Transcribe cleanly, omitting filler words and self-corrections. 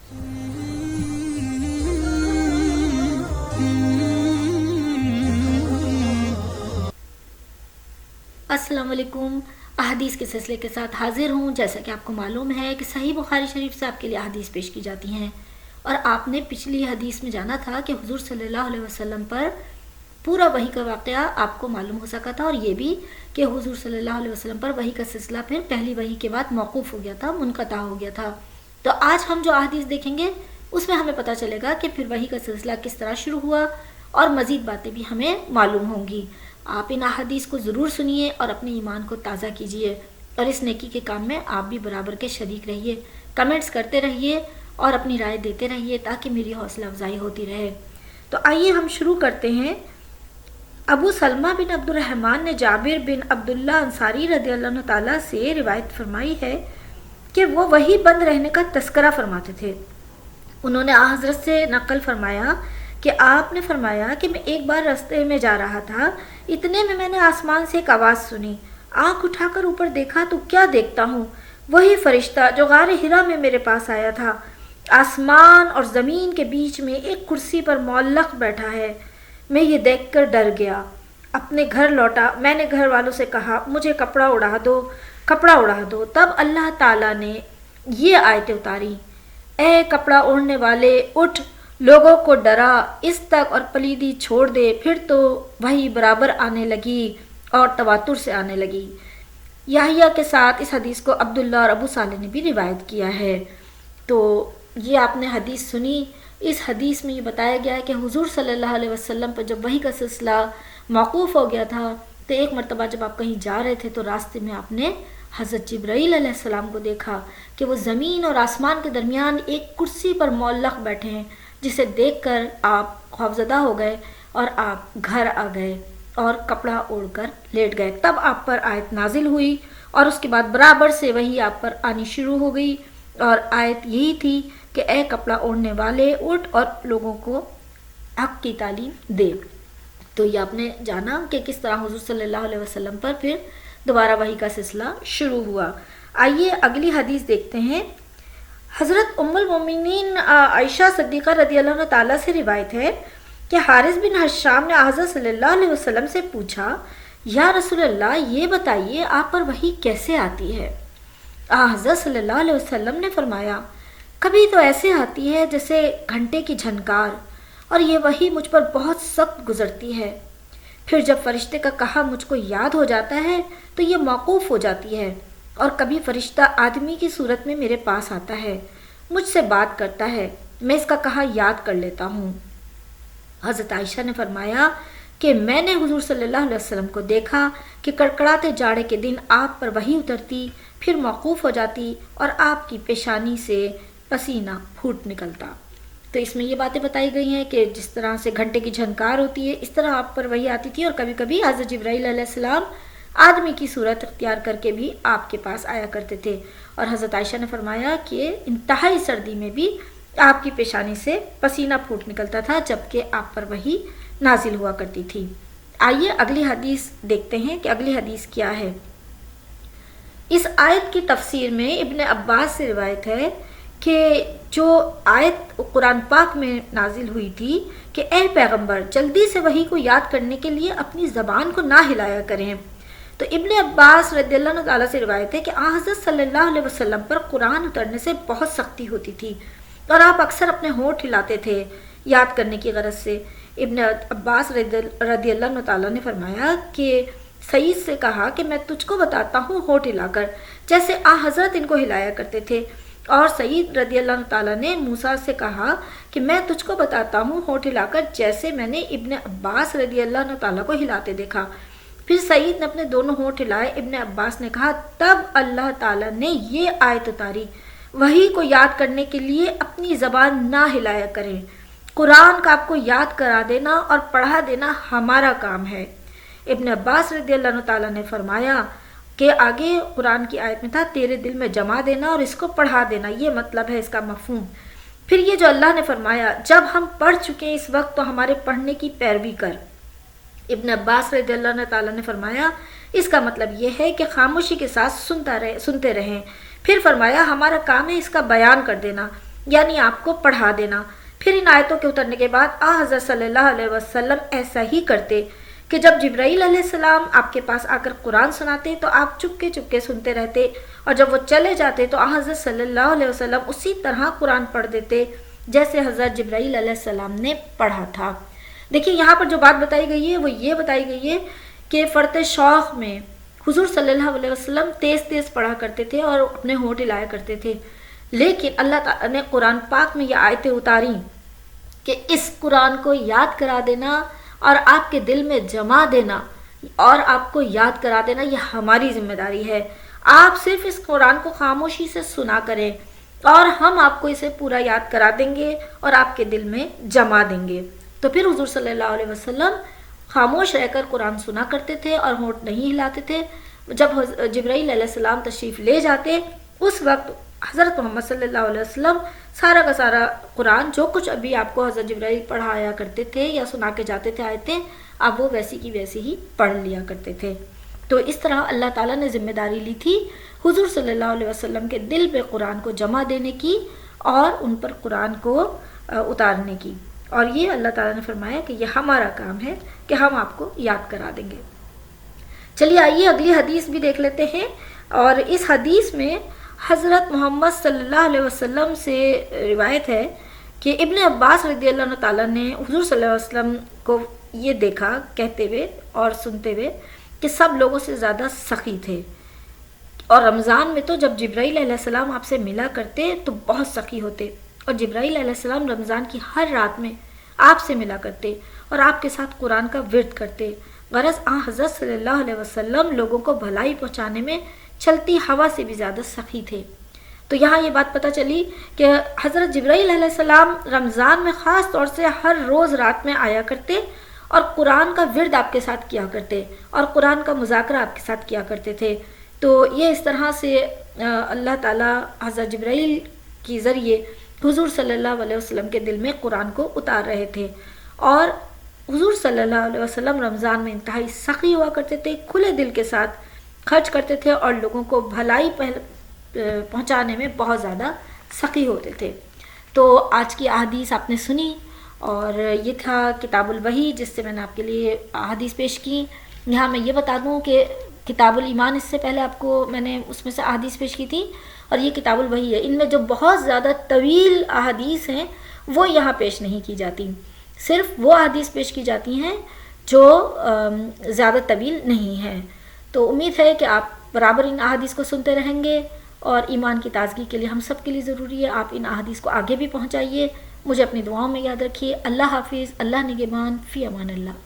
السلام علیکم. احادیث کے سلسلے کے ساتھ حاضر ہوں. جیسا کہ آپ کو معلوم ہے کہ صحیح بخاری شریف سے آپ کے لیے احادیث پیش کی جاتی ہیں، اور آپ نے پچھلی حدیث میں جانا تھا کہ حضور صلی اللہ علیہ وسلم پر پورا وحی کا واقعہ آپ کو معلوم ہو سکا تھا، اور یہ بھی کہ حضور صلی اللہ علیہ وسلم پر وحی کا سلسلہ پھر پہلی وحی کے بعد موقوف ہو گیا تھا، منقطع ہو گیا تھا. تو آج ہم جو احادیث دیکھیں گے اس میں ہمیں پتہ چلے گا کہ پھر وحی کا سلسلہ کس طرح شروع ہوا، اور مزید باتیں بھی ہمیں معلوم ہوں گی. آپ ان احادیث کو ضرور سنیے اور اپنے ایمان کو تازہ کیجیے، اور اس نیکی کے کام میں آپ بھی برابر کے شریک رہیے. کمنٹس کرتے رہیے اور اپنی رائے دیتے رہیے تاکہ میری حوصلہ افزائی ہوتی رہے. تو آئیے ہم شروع کرتے ہیں. ابو سلمہ بن عبد الرحمن نے جابر بن عبداللہ انصاری رضی اللہ عنہ تعالیٰ سے روایت فرمائی ہے کہ وہ وحی بند رہنے کا تذکرہ فرماتے تھے. انہوں نے حضرت سے نقل فرمایا کہ آپ نے فرمایا کہ میں ایک بار راستے میں جا رہا تھا، اتنے میں نے آسمان سے ایک آواز سنی. آنکھ اٹھا کر اوپر دیکھا تو کیا دیکھتا ہوں، وہی فرشتہ جو غار حرا میں میرے پاس آیا تھا. آسمان اور زمین کے بیچ میں ایک کرسی پر معلق بیٹھا ہے. میں یہ دیکھ کر ڈر گیا، اپنے گھر لوٹا. میں نے گھر والوں سے کہا مجھے کپڑا اڑا دو. تب اللہ تعالیٰ نے یہ آیتیں اتاری: اے کپڑا اوڑھنے والے، اٹھ، لوگوں کو ڈرا، اس تک اور پلیدی چھوڑ دے. پھر تو وہی برابر آنے لگی اور تواتر سے آنے لگی. یحییٰ کے ساتھ اس حدیث کو عبداللہ اور ابو صالح نے بھی روایت کیا ہے. تو یہ آپ نے حدیث سنی. اس حدیث میں یہ بتایا گیا ہے کہ حضور صلی اللہ علیہ وسلم پر جب وحی کا سلسلہ موقوف ہو گیا تھا تو ایک مرتبہ جب آپ کہیں جا رہے تھے تو راستے میں آپ نے حضرت جبرائیل علیہ السلام کو دیکھا کہ وہ زمین اور آسمان کے درمیان ایک کرسی پر معلق بیٹھے ہیں، جسے دیکھ کر آپ خوفزدہ ہو گئے اور آپ گھر آ گئے اور کپڑا اوڑھ کر لیٹ گئے. تب آپ پر آیت نازل ہوئی اور اس کے بعد برابر سے وہی آپ پر آنی شروع ہو گئی، اور آیت یہی تھی کہ اے کپڑا اوڑھنے والے، اٹھ اور لوگوں کو حق کی تعلیم دے. تو یہ آپ نے جانا کہ کس طرح حضور صلی اللہ علیہ وسلم پر پھر دوبارہ وحی کا سلسلہ شروع ہوا. آئیے اگلی حدیث دیکھتے ہیں. حضرت ام المومنین عائشہ صدیقہ رضی اللہ عنہ تعالیٰ سے روایت ہے کہ حارث بن حشام نے حضرت صلی اللہ علیہ وسلم سے پوچھا: یا رسول اللہ، یہ بتائیے آپ پر وحی کیسے آتی ہے؟ حضرت صلی اللہ علیہ وسلم نے فرمایا: کبھی تو ایسے آتی ہے جیسے گھنٹے کی جھنکار، اور یہ وحی مجھ پر بہت سخت گزرتی ہے. پھر جب فرشتے کا کہا مجھ کو یاد ہو جاتا ہے تو یہ موقوف ہو جاتی ہے، اور کبھی فرشتہ آدمی کی صورت میں میرے پاس آتا ہے، مجھ سے بات کرتا ہے، میں اس کا کہا یاد کر لیتا ہوں. حضرت عائشہ نے فرمایا کہ میں نے حضور صلی اللہ علیہ وسلم کو دیکھا کہ کڑکڑاتے جاڑے کے دن آپ پر وحی اترتی، پھر موقوف ہو جاتی اور آپ کی پیشانی سے پسینہ پھوٹ نکلتا. تو اس میں یہ باتیں بتائی گئی ہیں کہ جس طرح سے گھنٹے کی جھنکار ہوتی ہے اس طرح آپ پر وحی آتی تھی، اور کبھی کبھی حضرت جبرائیل علیہ السلام آدمی کی صورت اختیار کر کے بھی آپ کے پاس آیا کرتے تھے. اور حضرت عائشہ نے فرمایا کہ انتہائی سردی میں بھی آپ کی پیشانی سے پسینہ پھوٹ نکلتا تھا جبکہ آپ پر وحی نازل ہوا کرتی تھی. آئیے اگلی حدیث دیکھتے ہیں کہ اگلی حدیث کیا ہے. اس آیت کی تفسیر میں ابن عباس سے روایت ہے کہ جو آیت قرآن پاک میں نازل ہوئی تھی کہ اے پیغمبر، جلدی سے وحی کو یاد کرنے کے لیے اپنی زبان کو نہ ہلایا کریں. تو ابن عباس رضی اللہ عنہ تعالیٰ سے روایت ہے کہ حضرت صلی اللہ علیہ وسلم پر قرآن اترنے سے بہت سختی ہوتی تھی، اور آپ اکثر اپنے ہونٹ ہلاتے تھے یاد کرنے کی غرض سے. ابن عباس رضی اللہ عنہ تعالیٰ نے فرمایا کہ سعید سے کہا کہ میں تجھ کو بتاتا ہوں ہونٹ ہلا کر، جیسے حضرت ان کو ہلایا کرتے تھے. اور سعید رضی اللہ عنہ تعالیٰ نے موسیٰ سے کہا کہ میں تجھ کو بتاتا ہوں ہونٹ ہلا کر، جیسے میں نے ابن عباس رضی اللہ عنہ تعالیٰ کو ہلاتے دیکھا. پھر سعید نے اپنے دونوں ہونٹ ہلائے. ابن عباس نے کہا تب اللہ تعالیٰ نے یہ آیت اتاری: وحی کو یاد کرنے کے لیے اپنی زبان نہ ہلایا کریں، قرآن کا آپ کو یاد کرا دینا اور پڑھا دینا ہمارا کام ہے. ابن عباس رضی اللہ عنہ تعالیٰ نے فرمایا کہ آگے قرآن کی آیت میں تھا تیرے دل میں جما دینا اور اس کو پڑھا دینا، یہ مطلب ہے اس کا مفہوم. پھر یہ جو اللہ نے فرمایا جب ہم پڑھ چکے اس وقت تو ہمارے پڑھنے کی پیروی کر. ابن عباس رضی اللہ عنہ تعالیٰ نے فرمایا اس کا مطلب یہ ہے کہ خاموشی کے ساتھ سنتے رہیں. پھر فرمایا ہمارا کام ہے اس کا بیان کر دینا، یعنی آپ کو پڑھا دینا۔ پھر ان آیتوں کے اترنے کے بعد حضرت صلی اللہ علیہ وسلم ایسا ہی کرتے کہ جب جبرائیل علیہ السلام آپ کے پاس آ کر قرآن سناتے تو آپ چپکے سنتے رہتے، اور جب وہ چلے جاتے تو حضرت صلی اللہ علیہ وسلم اسی طرح قرآن پڑھ دیتے جیسے حضرت جبرائیل علیہ السلام نے پڑھا تھا۔ دیکھیے یہاں پر جو بات بتائی گئی ہے وہ یہ بتائی گئی ہے کہ فرط شوق میں حضور صلی اللہ علیہ وسلم تیز پڑھا کرتے تھے اور اپنے ہونٹ ہلایا کرتے تھے، لیکن اللہ تعالیٰ نے قرآن پاک میں یہ آیتیں اتاری کہ اس قرآن کو یاد کرا دینا اور آپ کے دل میں جما دینا اور آپ کو یاد کرا دینا یہ ہماری ذمہ داری ہے۔ آپ صرف اس قرآن کو خاموشی سے سنا کریں اور ہم آپ کو اسے پورا یاد کرا دیں گے اور آپ کے دل میں جما دیں گے۔ تو پھر حضور صلی اللہ علیہ وسلم خاموش رہ کر قرآن سنا کرتے تھے اور ہونٹ نہیں ہلاتے تھے۔ جب جبرائیل علیہ السلام تشریف لے جاتے اس وقت حضرت محمد صلی اللہ علیہ وسلم سارا کا سارا قرآن جو کچھ ابھی آپ کو حضرت جبرائیل پڑھایا کرتے تھے یا سنا کے جاتے تھے آیتیں، اب وہ ویسی کی ویسی ہی پڑھ لیا کرتے تھے۔ تو اس طرح اللہ تعالیٰ نے ذمہ داری لی تھی حضور صلی اللہ علیہ وسلم کے دل پہ قرآن کو جمع دینے کی اور ان پر قرآن کو اتارنے کی، اور یہ اللہ تعالیٰ نے فرمایا کہ یہ ہمارا کام ہے کہ ہم آپ کو یاد کرا دیں گے۔ چلیے آئیے اگلی حدیث بھی دیکھ لیتے ہیں، اور اس حدیث میں حضرت محمد صلی اللہ علیہ وسلم سے روایت ہے کہ ابن عباس رضی اللہ تعالیٰ نے حضور صلی اللہ علیہ وسلم کو یہ دیکھا کہتے ہوئے اور سنتے ہوئے کہ سب لوگوں سے زیادہ سخی تھے، اور رمضان میں تو جب جبرائیل علیہ السلام آپ سے ملا کرتے تو بہت سخی ہوتے، اور جبرائیل علیہ السلام رمضان کی ہر رات میں آپ سے ملا کرتے اور آپ کے ساتھ قرآن کا ورد کرتے۔ غرض حضرت صلی اللہ علیہ وسلم لوگوں کو بھلائی پہنچانے میں چلتی ہوا سے بھی زیادہ سخی تھے۔ تو یہاں یہ بات پتہ چلی کہ حضرت جبرائیل علیہ السلام رمضان میں خاص طور سے ہر روز رات میں آیا کرتے اور قرآن کا ورد آپ کے ساتھ کیا کرتے اور قرآن کا مذاکرہ آپ کے ساتھ کیا کرتے تھے۔ تو یہ اس طرح سے اللہ تعالیٰ حضرت جبرائیل کے ذریعے حضور صلی اللہ علیہ وسلم کے دل میں قرآن کو اتار رہے تھے، اور حضور صلی اللہ علیہ وسلم رمضان میں انتہائی سخی ہوا کرتے تھے، کھلے دل کے ساتھ خرچ کرتے تھے اور لوگوں کو بھلائی پہنچانے میں بہت زیادہ سخی ہوتے تھے۔ تو آج کی احادیث آپ نے سنی، اور یہ تھا کتاب الوحی جس سے میں نے آپ کے لیے احادیث پیش کی۔ یہاں میں یہ بتا دوں کہ کتاب الایمان اس سے پہلے آپ کو میں نے اس میں سے احادیث پیش کی تھی، اور یہ کتاب الوحی ہے۔ ان میں جو بہت زیادہ طویل احادیث ہیں وہ یہاں پیش نہیں کی جاتی، صرف وہ احادیث پیش کی جاتی ہیں جو زیادہ طویل نہیں ہیں۔ تو امید ہے کہ آپ برابر ان احادیث کو سنتے رہیں گے، اور ایمان کی تازگی کے لیے ہم سب کے لیے ضروری ہے آپ ان احادیث کو آگے بھی پہنچائیے۔ مجھے اپنی دعاؤں میں یاد رکھیے۔ اللہ حافظ، اللہ نگہبان، فی امان اللہ۔